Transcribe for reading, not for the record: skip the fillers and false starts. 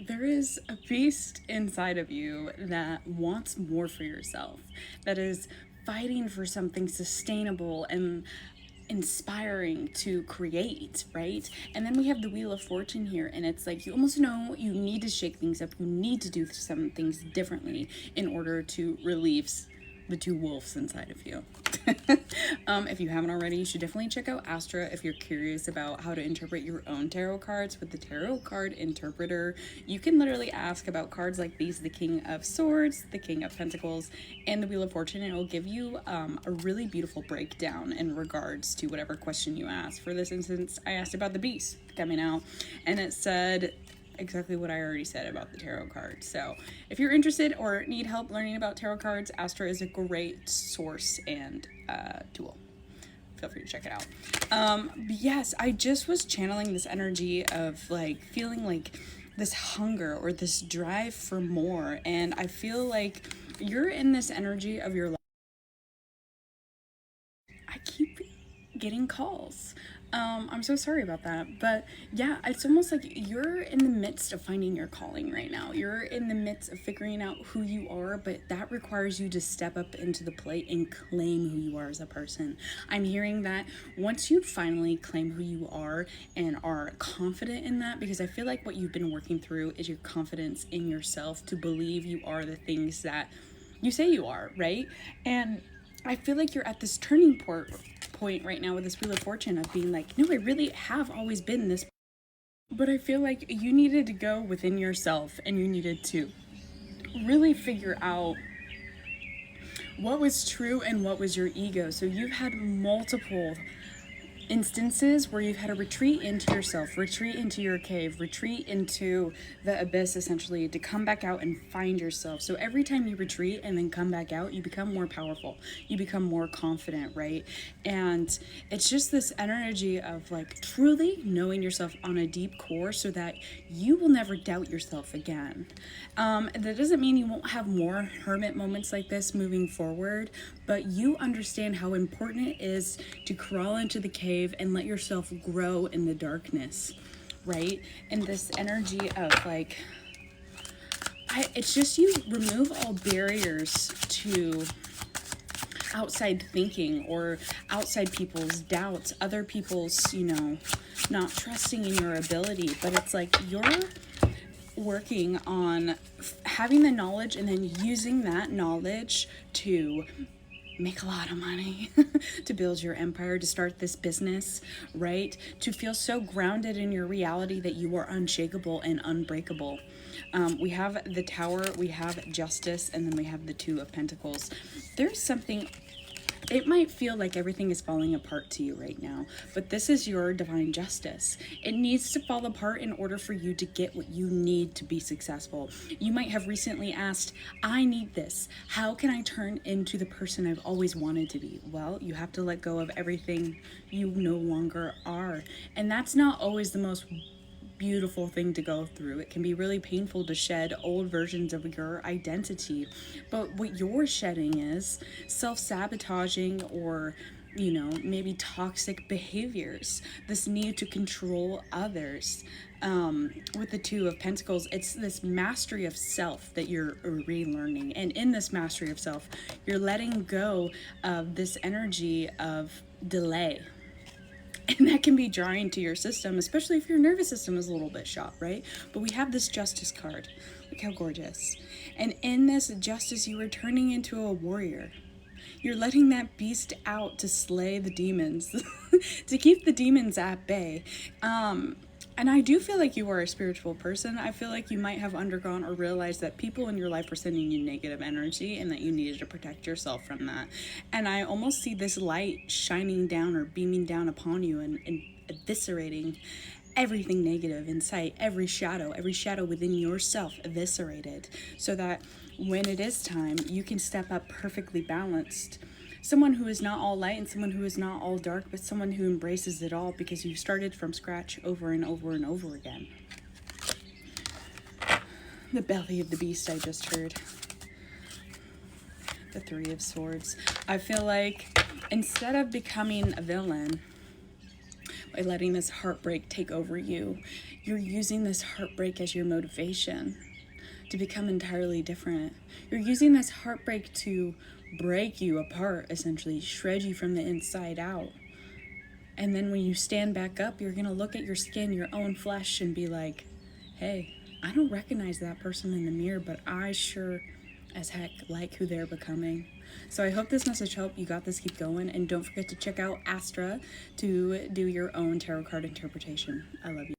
there is a beast inside of you that wants more for yourself, that is fighting for something sustainable and inspiring to create, right? And then we have the Wheel of Fortune here, and it's like you almost know you need to shake things up, you need to do some things differently in order to relieve the two wolves inside of you. If you haven't already, you should definitely check out Astra if you're curious about how to interpret your own tarot cards with the Tarot Card Interpreter. You can literally ask about cards like these, the King of Swords, the King of Pentacles, and the Wheel of Fortune, and it will give you a really beautiful breakdown in regards to whatever question you ask. For this instance, I asked about the beast coming out, and it said exactly what I already said about the tarot cards. So if you're interested or need help learning about tarot cards, Astra is a great source and tool. Feel free to check it out. Yes, I just was channeling this energy of like feeling like this hunger or this drive for more, and I feel like you're in this energy of your life. I keep getting calls. I'm so sorry about that. But yeah, it's almost like you're in the midst of finding your calling right now. You're in the midst of figuring out who you are, but that requires you to step up into the plate and claim who you are as a person. I'm hearing that once you finally claim who you are and are confident in that, because I feel like what you've been working through is your confidence in yourself to believe you are the things that you say you are, right? And I feel like you're at this turning point right now with this Wheel of Fortune of being like, no, I really have always been this. But I feel like you needed to go within yourself and you needed to really figure out what was true and what was your ego. So you've had multiple instances where you've had to retreat into yourself, retreat into your cave, retreat into the abyss, essentially, to come back out and find yourself. So every time you retreat and then come back out, you become more powerful, you become more confident, right? And it's just this energy of like truly knowing yourself on a deep core so that you will never doubt yourself again. That doesn't mean you won't have more hermit moments like this moving forward, but you understand how important it is to crawl into the cave and let yourself grow in the darkness, right? And this energy of like, it's just you remove all barriers to outside thinking or outside people's doubts, other people's, not trusting in your ability. But it's like you're working on having the knowledge and then using that knowledge to make a lot of money, to build your empire, to start this business, right? To feel so grounded in your reality that you are unshakable and unbreakable. We have the Tower, we have Justice, and then we have the Two of Pentacles. There's something, it might feel like everything is falling apart to you right now, but this is your divine justice. It needs to fall apart in order for you to get what you need to be successful. You might have recently asked, I need this. How can I turn into the person I've always wanted to be? Well, you have to let go of everything you no longer are. And that's not always the most beautiful thing to go through. It can be really painful to shed old versions of your identity, but what you're shedding is self-sabotaging or maybe toxic behaviors, this need to control others. With the Two of Pentacles, it's this mastery of self that you're relearning, and in this mastery of self, you're letting go of this energy of delay. And that can be jarring to your system, especially if your nervous system is a little bit shot, right? But we have this Justice card. Look how gorgeous. And in this Justice, you are turning into a warrior. You're letting that beast out to slay the demons, to keep the demons at bay. And I do feel like you are a spiritual person. I feel like you might have undergone or realized that people in your life were sending you negative energy and that you needed to protect yourself from that. And I almost see this light shining down or beaming down upon you and eviscerating everything negative in sight, every shadow within yourself eviscerated, so that when it is time, you can step up perfectly balanced. Someone who is not all light and someone who is not all dark, but someone who embraces it all because you started from scratch over and over and over again. The belly of the beast I just heard. The Three of Swords. I feel like instead of becoming a villain, by letting this heartbreak take over you. You're using this heartbreak as your motivation to become entirely different. You're using this heartbreak to break you apart, essentially, shred you from the inside out. And then when you stand back up, you're gonna look at your skin, your own flesh, and be like, hey, I don't recognize that person in the mirror, but I sure as heck like who they're becoming. So I hope this message helped. You got this, keep going. And don't forget to check out Astra to do your own tarot card interpretation. I love you.